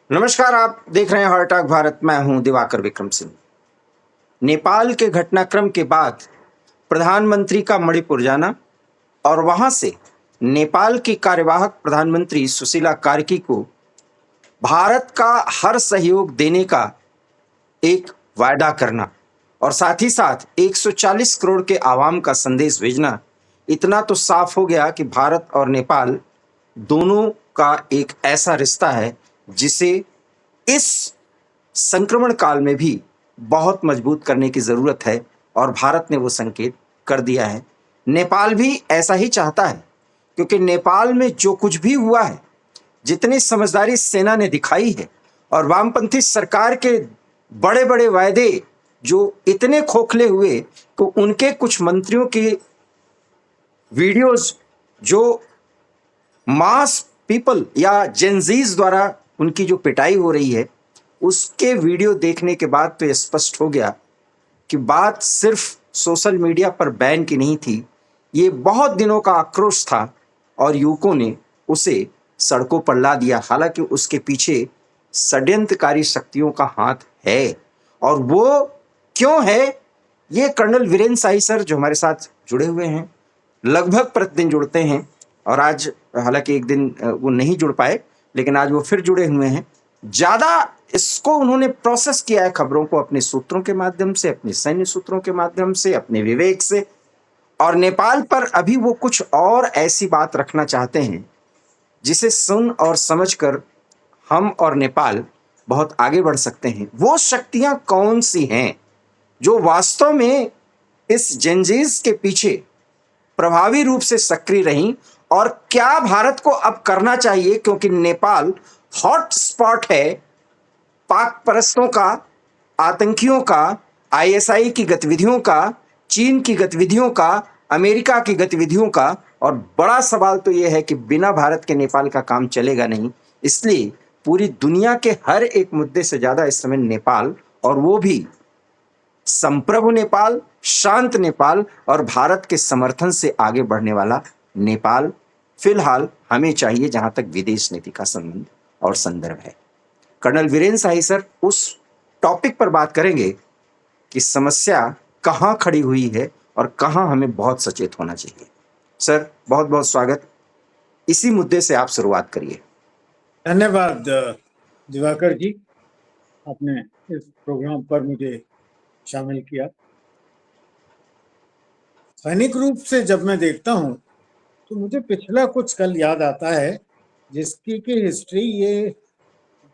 नमस्कार, आप देख रहे हैं हॉट टॉक भारत। मैं हूं दिवाकर विक्रम सिंह। नेपाल के घटनाक्रम के बाद प्रधानमंत्री का मणिपुर जाना और वहां से नेपाल की कार्यवाहक प्रधानमंत्री सुशीला कार्की को भारत का हर सहयोग देने का एक वायदा करना और साथ ही साथ 140 करोड़ के आवाम का संदेश भेजना, इतना तो साफ हो गया कि भारत और नेपाल दोनों का एक ऐसा रिश्ता है जिसे इस संक्रमण काल में भी बहुत मजबूत करने की जरूरत है और भारत ने वो संकेत कर दिया है। नेपाल भी ऐसा ही चाहता है, क्योंकि नेपाल में जो कुछ भी हुआ है, जितनी समझदारी सेना ने दिखाई है और वामपंथी सरकार के बड़े बड़े वायदे जो इतने खोखले हुए कि उनके कुछ मंत्रियों की वीडियोस जो मास पीपल या जेनजीज द्वारा उनकी जो पिटाई हो रही है, उसके वीडियो देखने के बाद तो यह स्पष्ट हो गया कि बात सिर्फ सोशल मीडिया पर बैन की नहीं थी, ये बहुत दिनों का आक्रोश था और युवकों ने उसे सड़कों पर ला दिया। हालांकि उसके पीछे षड्यंत्रकारी शक्तियों का हाथ है, और वो क्यों है, ये कर्नल वीरेंद्र शाही सर जो हमारे साथ जुड़े हुए हैं, लगभग प्रतिदिन जुड़ते हैं और आज हालांकि एक दिन वो नहीं जुड़ पाए, लेकिन आज वो फिर जुड़े हुए हैं। ज्यादा इसको उन्होंने प्रोसेस किया है, खबरों को अपने सूत्रों के माध्यम से, अपने सैन्य सूत्रों के माध्यम से, अपने विवेक से, और नेपाल पर अभी वो कुछ और ऐसी बात रखना चाहते हैं जिसे सुन और समझकर हम और नेपाल बहुत आगे बढ़ सकते हैं। वो शक्तियां कौन सी हैं जो वास्तव में इस जेनजीज के पीछे प्रभावी रूप से सक्रिय रहीं, और क्या भारत को अब करना चाहिए, क्योंकि नेपाल हॉट स्पॉट है पाक परस्तों का, आतंकियों का, आईएसआई की गतिविधियों का, चीन की गतिविधियों का, अमेरिका की गतिविधियों का। और बड़ा सवाल तो यह है कि बिना भारत के नेपाल का काम चलेगा नहीं। इसलिए पूरी दुनिया के हर एक मुद्दे से ज्यादा इस समय नेपाल, और वो भी संप्रभु नेपाल, शांत नेपाल और भारत के समर्थन से आगे बढ़ने वाला नेपाल फिलहाल हमें चाहिए, जहां तक विदेश नीति का संबंध और संदर्भ है। कर्नल वीरेंद्र शाही सर उस टॉपिक पर बात करेंगे कि समस्या कहां खड़ी हुई है और कहां हमें बहुत सचेत होना चाहिए। सर, बहुत बहुत स्वागत। इसी मुद्दे से आप शुरुआत करिए। धन्यवाद दिवाकर जी, आपने इस प्रोग्राम पर मुझे शामिल किया। सैनिक रूप से जब मैं देखता हूं तो मुझे पिछला कुछ कल याद आता है, जिसकी की हिस्ट्री ये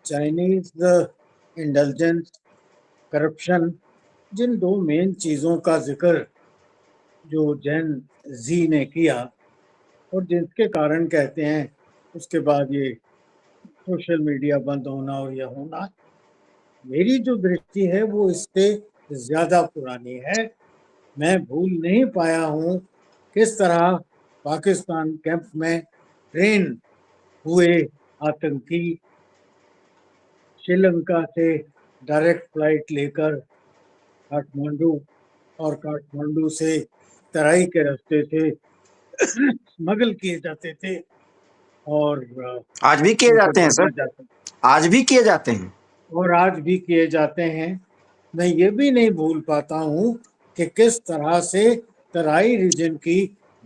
चाइनीज इंटेलिजेंस, करप्शन, जिन दो मेन चीज़ों का जिक्र जो जेन जी ने किया और जिसके कारण कहते हैं उसके बाद ये सोशल मीडिया बंद होना और यह होना, मेरी जो दृष्टि है वो इससे ज्यादा पुरानी है। मैं भूल नहीं पाया हूँ किस तरह पाकिस्तान कैंप में ट्रेन हुए आतंकी श्रीलंका से डायरेक्ट फ्लाइट लेकर काठमांडू और काठमांडू से तराई के रास्ते से स्मगल किए जाते थे और आज भी किए जाते हैं सर, आज भी किए जाते हैं और आज भी किए जाते हैं। मैं ये भी नहीं भूल पाता हूँ कि किस तरह से तराई रीजन की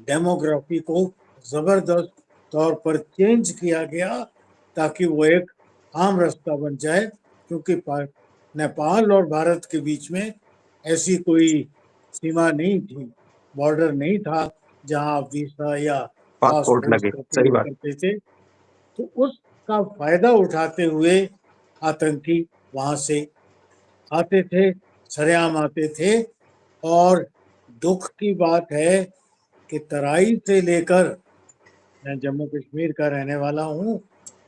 डेमोग्राफी को जबरदस्त तौर पर चेंज किया गया ताकि वो एक आम रास्ता बन जाए, क्योंकि नेपाल और भारत के बीच में ऐसी कोई सीमा नहीं थी, बॉर्डर नहीं था जहां वीसा या पासपोर्ट लगे। सही बात करते थे। तो उसका फायदा उठाते हुए आतंकी वहां से आते थे, सरेआम आते थे। और दुख की बात है कि तराई से लेकर, मैं जम्मू कश्मीर का रहने वाला हूँ,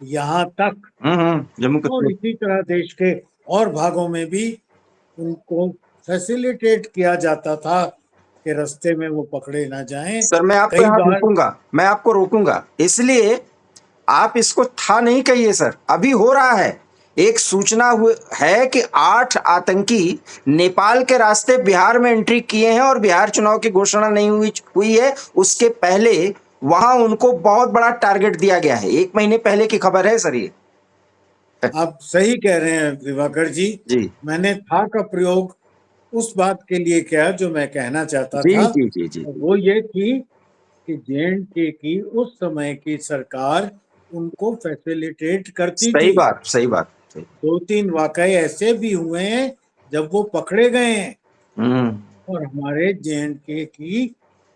यहाँ तक जम्मू और कश्मीर इसी तरह देश के और भागों में भी उनको फैसिलिटेट किया जाता था कि रास्ते में वो पकड़े ना जाएं। सर, मैं आपको कई यहाँ बार रोकूंगा, मैं आपको रोकूंगा, इसलिए आप इसको था नहीं कहिए सर, अभी हो रहा है। एक सूचना है कि 8 आतंकी नेपाल के रास्ते बिहार में एंट्री किए हैं और बिहार चुनाव की घोषणा नहीं हुई है, उसके पहले वहां उनको बहुत बड़ा टारगेट दिया गया है। 1 महीने पहले की खबर है सर ये। आप सही कह रहे हैं दिवाकर जी। जी मैंने था का प्रयोग उस बात के लिए किया जो मैं कहना चाहता जी था, जी जी जी और जी। वो ये थी कि जे.एंड.के की उस समय की सरकार उनको फैसिलिटेट करती सही थी। बात, सही बात, सही। 2-3 वाकये ऐसे भी हुए हैं जब वो पकड़े गए हैं, हम्म। और हमारे जे.एंड.के की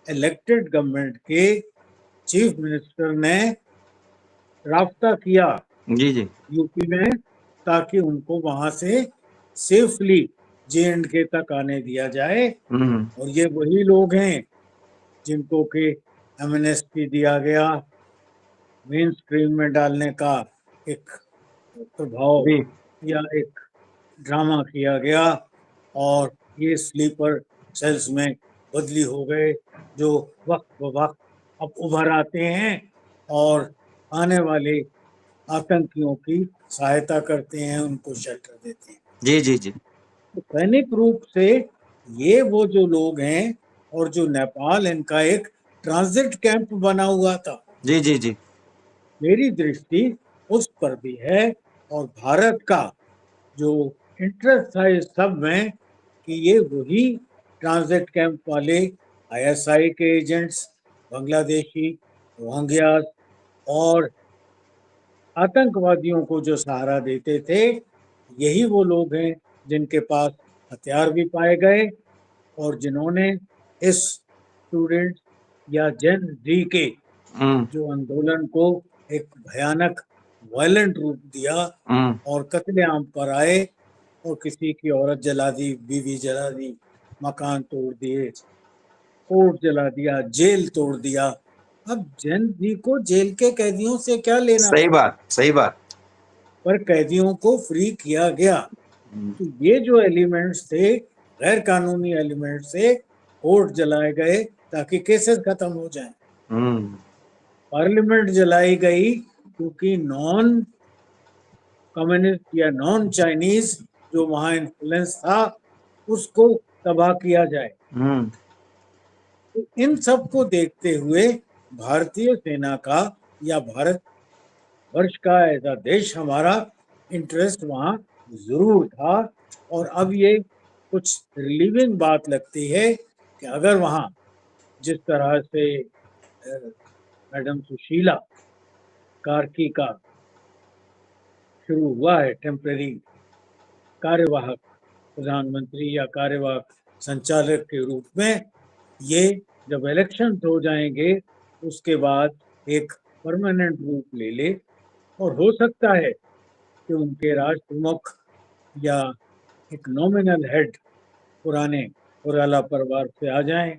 इलेक्टेड गवर्नमेंट के चीफ मिनिस्टर ने राब्ता किया जी जी। यूपी में, ताकि उनको वहां से सेफली जे.एंड.के तक आने दिया जाए। हम्म। और ये वही लोग हैं जिनको कि एमनेस्टी दिया गया, मेन स्ट्रीम में डालने का एक प्रभाव जी। या एक ड्रामा किया गया, और ये स्लीपर सेल्स में बदली हो गए, जो वक्त ब वक्त अब उभर आते हैं और आने वाले आतंकियों की सहायता करते हैं, उनको शेल्टर देते हैं। जी जी जी। तो सैनिक रूप से ये वो जो लोग हैं, और जो नेपाल इनका एक ट्रांजिट कैंप बना हुआ था, जी जी जी। मेरी दृष्टि उस पर भी है। और भारत का जो इंटरेस्ट था इस सब में, कि ये वही ट्रांजिट कैंप वाले आईएसआई के एजेंट्स, बांग्लादेशी, रोहिंग्यास और आतंकवादियों को जो सहारा देते थे, यही वो लोग हैं जिनके पास हथियार भी पाए गए, और जिन्होंने इस स्टूडेंट या जेन जी के हम्म। जो आंदोलन को एक भयानक वायलेंट रूप दिया, हम्म। और कत्लेआम पर आए, और किसी की औरत जला दी, बीवी जला दी, मकान तोड़ दिए, कोर्ट जला दिया, जेल तोड़ दिया। अब जैन जी को जेल के कैदियों से क्या लेना सही था, बात, सही बात। पर कैदियों को फ्री किया गया। तो ये जो एलिमेंट्स थे, गैर कानूनी एलिमेंट्स थे, कोर्ट जलाए गए ताकि केसेस खत्म हो जाएं, हम्म। पार्लियामेंट जलाई गई क्योंकि नॉन कम्युनिस्ट या नॉन चाइनीज जो वहां इन्फ्लुएंस था, उसको तबाह किया जाए। हम्म। तो इन सब को देखते हुए भारतीय सेना का या भारत वर्ष का ऐसा देश हमारा इंटरेस्ट वहां जरूर था। और अब ये कुछ रिलीविंग बात लगती है कि अगर वहां जिस तरह से मैडम सुशीला कार्की का शुरू हुआ है टेम्पररी कार्यवाहक प्रधानमंत्री या कार्यवाहक संचालक के रूप में, ये जब इलेक्शन हो जाएंगे उसके बाद एक परमानेंट रूप ले ले, और हो सकता है कि उनके राज प्रमुख या एक नॉमिनल हेड पुराने पुराला परिवार से आ जाएं,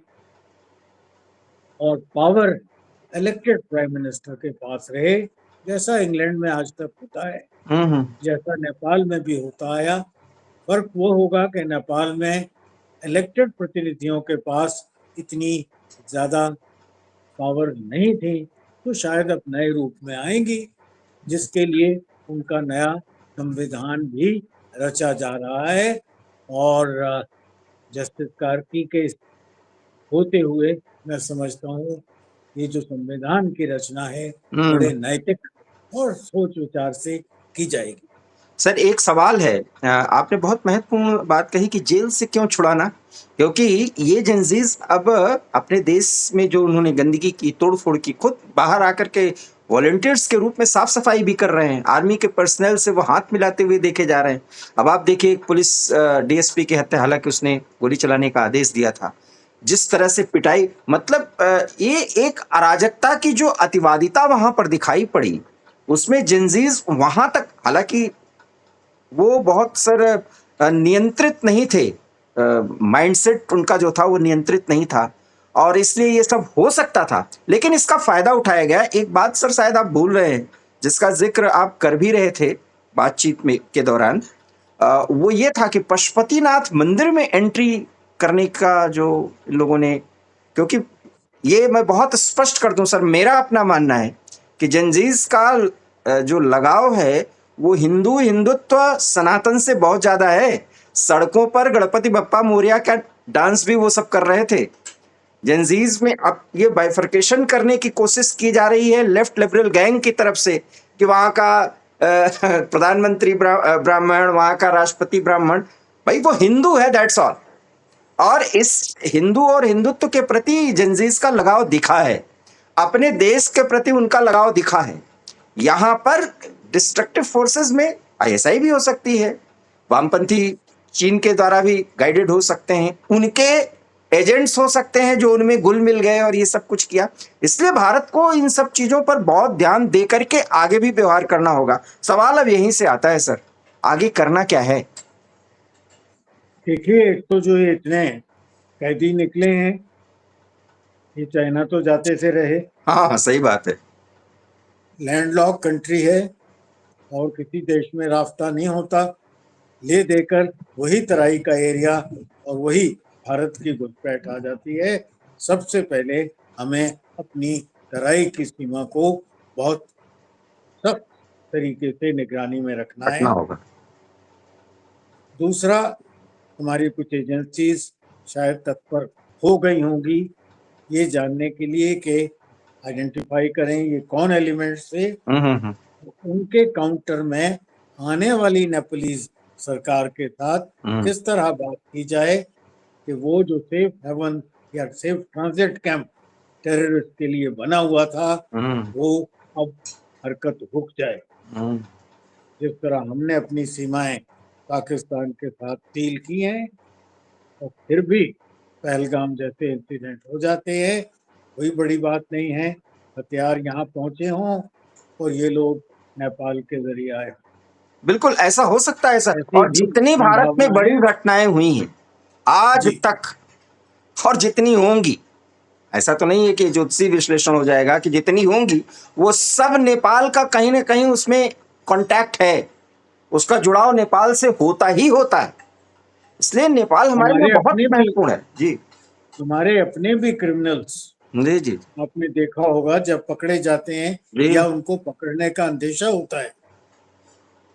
और पावर इलेक्टेड प्राइम मिनिस्टर के पास रहे, जैसा इंग्लैंड में आज तक होता है, हम्म। जैसा नेपाल में भी होता आया। फर्क वो होगा कि नेपाल में इलेक्टेड प्रतिनिधियों के पास इतनी ज्यादा पावर नहीं थी, तो शायद अब नए रूप में आएंगी, जिसके लिए उनका नया संविधान भी रचा जा रहा है। और जस्टिस कार्की के होते हुए मैं समझता हूँ ये जो संविधान की रचना है, बड़े हम्म। नैतिक और सोच विचार से की जाएगी। सर एक सवाल है, आपने बहुत महत्वपूर्ण बात कही कि जेल से क्यों छुड़ाना, क्योंकि ये जंजीज अब अपने देश में जो उन्होंने गंदगी की, तोड़फोड़ की, खुद बाहर आकर के वॉलंटियर्स के रूप में साफ सफाई भी कर रहे हैं, आर्मी के पर्सनल से वो हाथ मिलाते हुए देखे जा रहे हैं। अब आप देखिए एक पुलिस डीएसपी की हत्या, हालांकि उसने गोली चलाने का आदेश दिया था, जिस तरह से पिटाई, मतलब ये एक अराजकता की जो अतिवादिता वहां पर दिखाई पड़ी, उसमें जिंजीज वहां तक, हालांकि वो बहुत सर नियंत्रित नहीं थे, माइंडसेट उनका जो था वो नियंत्रित नहीं था, और इसलिए ये सब हो सकता था, लेकिन इसका फायदा उठाया गया। एक बात सर शायद आप भूल रहे हैं, जिसका जिक्र आप कर भी रहे थे बातचीत में के दौरान, वो ये था कि पशुपतिनाथ मंदिर में एंट्री करने का जो इन लोगों ने, क्योंकि ये मैं बहुत स्पष्ट कर दूं सर, मेरा अपना मानना है कि जंजीज का जो लगाव है वो हिंदू हिंदुत्व सनातन से बहुत ज्यादा है। सड़कों पर गणपति बप्पा मोरिया का डांस भी वो सब कर रहे थे। जेंजीज में अब ये बाइफर्केशन करने की कोशिश की जा रही है लेफ्ट लिबरल गैंग की तरफ से, कि वहाँ का प्रधानमंत्री ब्राह्मण, वहां का राष्ट्रपति ब्राह्मण, भाई वो हिंदू है, दैट्स ऑल। और इस हिंदू और हिंदुत्व के प्रति जेनजीज का लगाव दिखा है, अपने देश के प्रति उनका लगाव दिखा है। यहाँ पर डिस्ट्रक्टिव फोर्सेस में आईएसआई भी हो सकती है, वामपंथी चीन के द्वारा भी गाइडेड हो सकते हैं, उनके एजेंट्स हो सकते हैं जो उनमें घुल मिल गए और ये सब कुछ किया। इसलिए भारत को इन सब चीजों पर बहुत ध्यान दे करके आगे भी व्यवहार करना होगा। सवाल अब यहीं से आता है सर, आगे करना क्या है? देखिए, एक तो जो ये इतने कैदी निकले हैं, ये चाइना तो जाते से रहे, हाँ हाँ, सही बात है। लैंडलॉक कंट्री है और किसी देश में रास्ता नहीं होता, ले देकर वही तराई का एरिया और वही भारत की घुसपैठ आ जाती है। सबसे पहले हमें अपनी तराई की सीमा को बहुत सख्त तरीके से निगरानी में रखना रखना है। होगा। दूसरा, हमारी कुछ एजेंसीज शायद तत्पर हो गई होंगी ये जानने के लिए कि आइडेंटिफाई करें ये कौन एलिमेंट्स थे, हम्म। उनके काउंटर में आने वाली नेपोलीज सरकार के साथ किस तरह बात की जाए कि वो जो सेफ हेवन या सेफ ट्रांजिट कैंप टेररिस्ट के लिए बना हुआ था वो अब हरकत रुक जाए। जिस तरह हमने अपनी सीमाएं पाकिस्तान के साथ सील की हैं और फिर भी पहलगाम जैसे इंसिडेंट हो जाते हैं, कोई बड़ी बात नहीं है, हथियार यहाँ पहुंचे हों और ये लोग नेपाल के जरिए आए, बिल्कुल ऐसा हो सकता है सर। ऐसी और भी जितनी भारत में संभावना बड़ी है। घटनाएं हुई हैं आज जी, तक, और जितनी होंगी, ऐसा तो नहीं है कि ज्योतिषी विश्लेषण हो जाएगा कि जितनी होंगी वो सब नेपाल का कहीं ना कहीं उसमें कांटेक्ट है, उसका जुड़ाव नेपाल से होता ही होता है। इसलिए नेपाल हमारे लिए बहुत महत्वपूर्ण है। जी हमारे अपने भी क्रिमिनल्स, जी जी आपने देखा होगा जब पकड़े जाते हैं जी। या उनको पकड़ने का अंदेशा होता है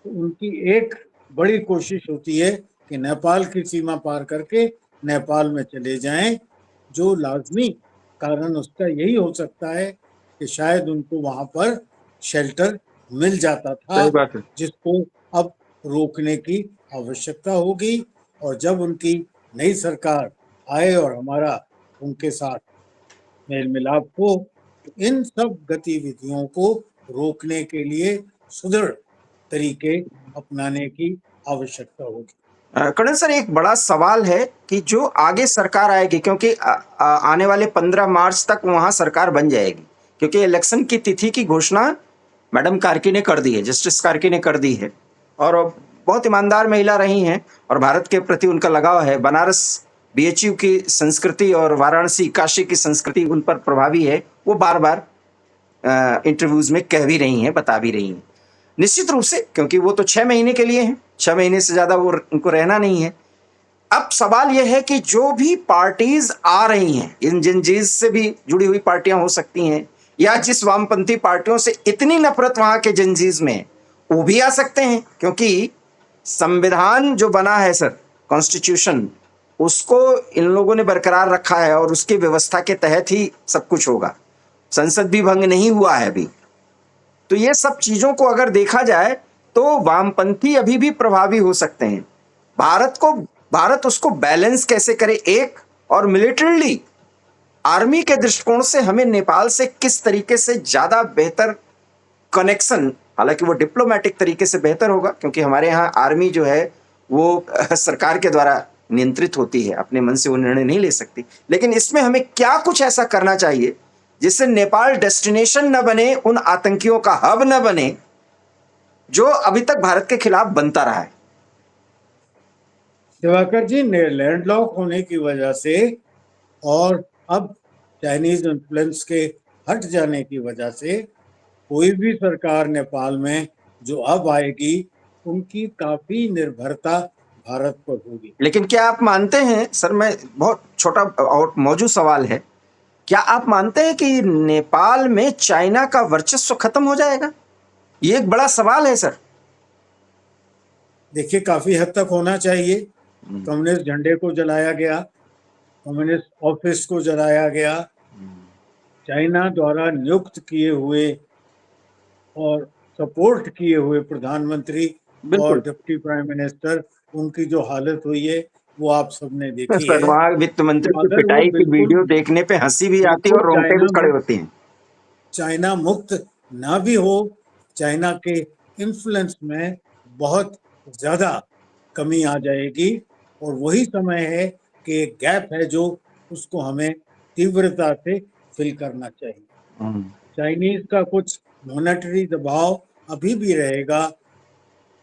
तो उनकी एक बड़ी कोशिश होती है कि नेपाल की सीमा पार करके नेपाल में चले जाएं, जो लाजमी कारण उसका यही हो सकता है कि शायद उनको वहां पर शेल्टर मिल जाता था, सही बात है। जिसको अब रोकने की आवश्यकता होगी। और जब उनकी नई सरकार आए और हमारा उनके साथ मेल मिलाप हो तो इन सब गतिविधियों को रोकने के लिए सुदृढ़ तरीके अपनाने की आवश्यकता होगी। करण सर, एक बड़ा सवाल है कि जो आगे सरकार आएगी, क्योंकि आने वाले 15 मार्च तक वहां सरकार बन जाएगी, क्योंकि इलेक्शन की तिथि की घोषणा मैडम कार्की ने कर दी है, जस्टिस कार्की ने कर दी है, और बहुत ईमानदार महिला रही हैं और भारत के प्रति उनका लगाव है। बनारस बीएचयू की संस्कृति और वाराणसी काशी की संस्कृति उन पर प्रभावी है, वो बार बार इंटरव्यूज में कह भी रही हैं, बता भी रही हैं। निश्चित रूप से, क्योंकि वो तो 6 महीने के लिए हैं, 6 महीने से ज्यादा वो उनको रहना नहीं है। अब सवाल यह है कि जो भी पार्टीज आ रही हैं, इन जिन से भी जुड़ी हुई पार्टियां हो सकती हैं, या जिस वामपंथी पार्टियों से इतनी नफरत वहां के जिनजीज में, वो भी आ सकते हैं, क्योंकि संविधान जो बना है सर, कॉन्स्टिट्यूशन, उसको इन लोगों ने बरकरार रखा है और उसकी व्यवस्था के तहत ही सब कुछ होगा। संसद भी भंग नहीं हुआ है अभी। तो ये सब चीजों को अगर देखा जाए तो वामपंथी अभी भी प्रभावी हो सकते हैं। भारत उसको बैलेंस कैसे करे, एक, और मिलिटरीली आर्मी के दृष्टिकोण से हमें नेपाल से किस तरीके से ज्यादा बेहतर कनेक्शन, हालांकि वो डिप्लोमेटिक तरीके से बेहतर होगा, क्योंकि हमारे यहाँ आर्मी जो है वो सरकार के द्वारा नियंत्रित होती है, अपने मन से वो निर्णय नहीं ले सकती। लेकिन इसमें हमें क्या कुछ ऐसा करना चाहिए जिससे नेपाल डेस्टिनेशन न बने, उन आतंकियों का हब न बने जो अभी तक भारत के खिलाफ बनता रहा है? दिवाकर जी, लैंडलॉक होने की वजह से और अब चाइनीज इन्फ्लुएंस के हट जाने की वजह से कोई भी सरकार नेपाल में जो अब आएगी उनकी काफी निर्भरता भारत पर होगी। लेकिन क्या आप मानते हैं सर, मैं बहुत छोटा और मौजूद सवाल है, क्या आप मानते हैं कि नेपाल में चाइना का वर्चस्व खत्म हो जाएगा? ये एक बड़ा सवाल है सर। देखिए, काफी हद तक होना चाहिए। कम्युनिस्ट झंडे को जलाया गया, कम्युनिस्ट ऑफिस को जलाया गया, चाइना द्वारा नियुक्त किए हुए और सपोर्ट किए हुए प्रधानमंत्री और बिल्कुल डिप्टी प्राइम मिनिस्टर, उनकी जो हालत हुई है वो आप सबने देखी सर, है। वहाँ वित्त मंत्री तो की अगर वो पिटाई की बिल्कुल वीडियो देखने पे हंसी भी आती है बिल्कुल और रोंगटे भी खड़े होते हैं। चाइना मुक्त ना भी हो, चाइना के इन्फ्लुएंस में बहुत ज्यादा कमी आ जाएगी, और वही समय है कि एक गैप है जो उसको हमें तीव्रता से फिल करना चाहिए। हम्म, चाइनीज का कुछ मॉनेटरी दबाव अभी भी रहेगा।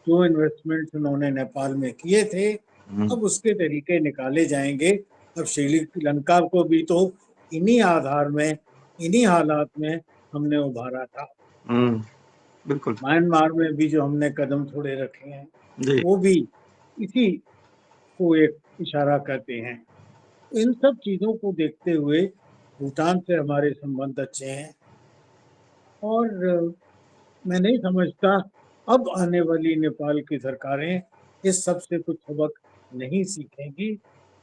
जो इन्वेस्टमेंट उन्होंने नेपाल में किए थे, हम्म, अब उसके तरीके निकाले जाएंगे। अब श्रीलंका को भी तो इन्हीं आधार में, इन्हीं हालात में हमने उभारा था। हम्म, बिल्कुल म्यांमार में भी जो हमने कदम थोड़े रखे हैं, जी। वो भी इसी को एक इशारा करते हैं। इन सब चीजों को देखते हुए भूटान से हमारे संबंध अच्छे हैं, और मैं नहीं समझता अब आने वाली नेपाल की सरकारें इस सब से कुछ सबक नहीं सीखेंगी,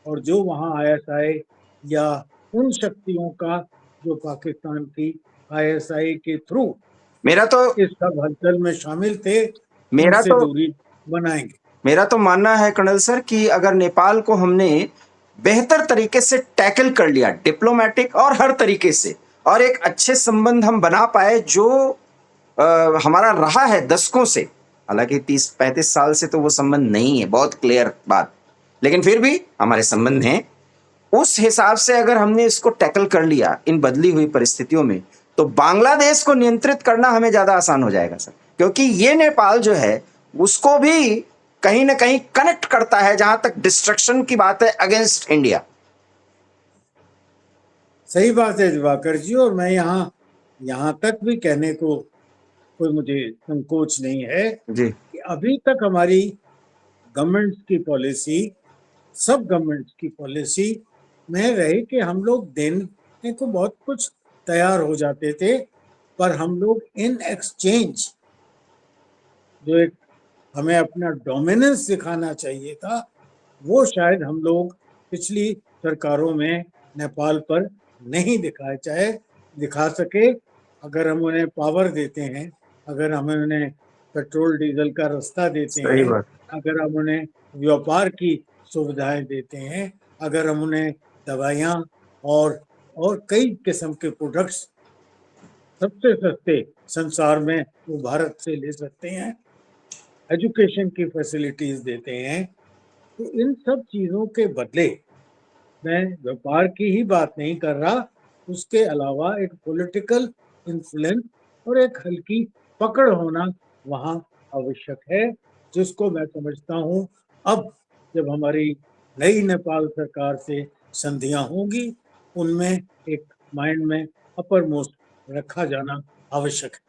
और जो वहाँ आईएसआई या उन शक्तियों का जो पाकिस्तान की आईएसआई के थ्रू मेरा तो इस सब हलचल में शामिल थे, मेरा उनसे तो दूरी बनाएंगे। मेरा तो मानना है कर्नल सर कि अगर नेपाल को हमने बेहतर तरीके से टैकल कर लिया, डिप्लोमेटिक और हर तरीके से, और एक अच्छे संबंध हम बना पाए जो हमारा रहा है दशकों से। हालांकि 30-35 साल से तो वो संबंध नहीं है, बहुत क्लियर बात, लेकिन फिर भी हमारे संबंध हैं। उस हिसाब से अगर हमने इसको टैकल कर लिया इन बदली हुई परिस्थितियों में, तो बांग्लादेश को नियंत्रित करना हमें ज्यादा आसान हो जाएगा सर, क्योंकि ये नेपाल जो है उसको भी कहीं ना कहीं कनेक्ट करता है जहां तक डिस्ट्रक्शन की बात है अगेंस्ट इंडिया। सही बात है दिवाकर जी, और मैं यहाँ तक भी कहने को कोई मुझे संकोच नहीं है जी कि अभी तक हमारी गवर्नमेंट की पॉलिसी, सब गवर्नमेंट की पॉलिसी में रही कि हम लोग देने को बहुत कुछ तैयार हो जाते थे, पर हम लोग इन एक्सचेंज जो एक हमें अपना डोमिनेंस दिखाना चाहिए था, वो शायद हम लोग पिछली सरकारों में नेपाल पर नहीं दिखाए, चाहे दिखा सके। अगर हम उन्हें पावर देते हैं, अगर हम उन्हें पेट्रोल डीजल का रास्ता देते सही हैं, बात। अगर हम उन्हें व्यापार की सुविधाएं देते हैं, अगर हम उन्हें दवाइयाँ और कई किस्म के प्रोडक्ट्स सबसे सस्ते संसार में वो भारत से ले सकते हैं, एजुकेशन की फैसिलिटीज देते हैं, तो इन सब चीजों के बदले मैं व्यापार की ही बात नहीं कर रहा, उसके अलावा एक पॉलिटिकल इन्फ्लुएंस और एक हल्की पकड़ होना वहाँ आवश्यक है, जिसको मैं समझता हूँ अब जब हमारी नई नेपाल सरकार से संधियां होंगी, उनमें एक माइंड में अपर मोस्ट रखा जाना आवश्यक है।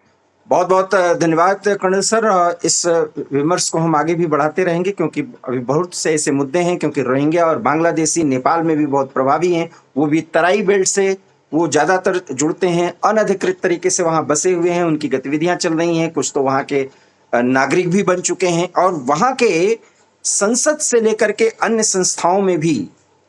बहुत बहुत धन्यवाद कर्नल सर। इस विमर्श को हम आगे भी बढ़ाते रहेंगे, क्योंकि अभी बहुत से ऐसे मुद्दे हैं, क्योंकि रोहिंग्या और बांग्लादेशी नेपाल में भी बहुत प्रभावी हैं। वो भी तराई बेल्ट से वो ज़्यादातर जुड़ते हैं, अनधिकृत तरीके से वहाँ बसे हुए हैं, उनकी गतिविधियाँ चल रही हैं, कुछ तो वहाँ के नागरिक भी बन चुके हैं, और वहाँ के संसद से लेकर के अन्य संस्थाओं में भी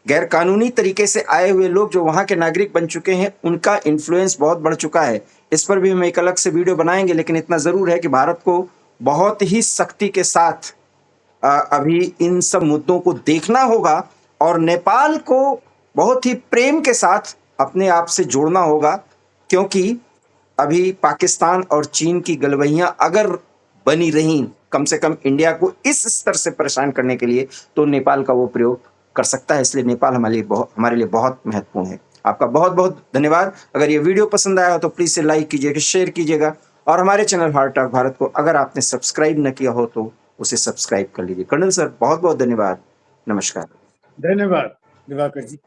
गैर कानूनी तरीके से आए हुए लोग जो वहाँ के नागरिक बन चुके हैं, उनका इन्फ्लुएंस बहुत बढ़ चुका है। इस पर भी हम एक अलग से वीडियो बनाएंगे, लेकिन इतना ज़रूर है कि भारत को बहुत ही सख्ती के साथ अभी इन सब मुद्दों को देखना होगा, और नेपाल को बहुत ही प्रेम के साथ अपने आप से जोड़ना होगा, क्योंकि अभी पाकिस्तान और चीन की गलवहियां अगर बनी रहीं कम से कम इंडिया को इस स्तर से परेशान करने के लिए, तो नेपाल का वो प्रयोग कर सकता है। इसलिए नेपाल हमारे लिए बहुत महत्वपूर्ण है। आपका बहुत बहुत धन्यवाद। अगर ये वीडियो पसंद आया हो तो प्लीज़ से लाइक कीजिएगा, शेयर कीजिएगा, और हमारे चैनल हार्ट टॉक भारत को अगर आपने सब्सक्राइब न किया हो तो उसे सब्सक्राइब कर लीजिए। कर्नल सर बहुत बहुत धन्यवाद। नमस्कार। धन्यवाद दिवाकर जी।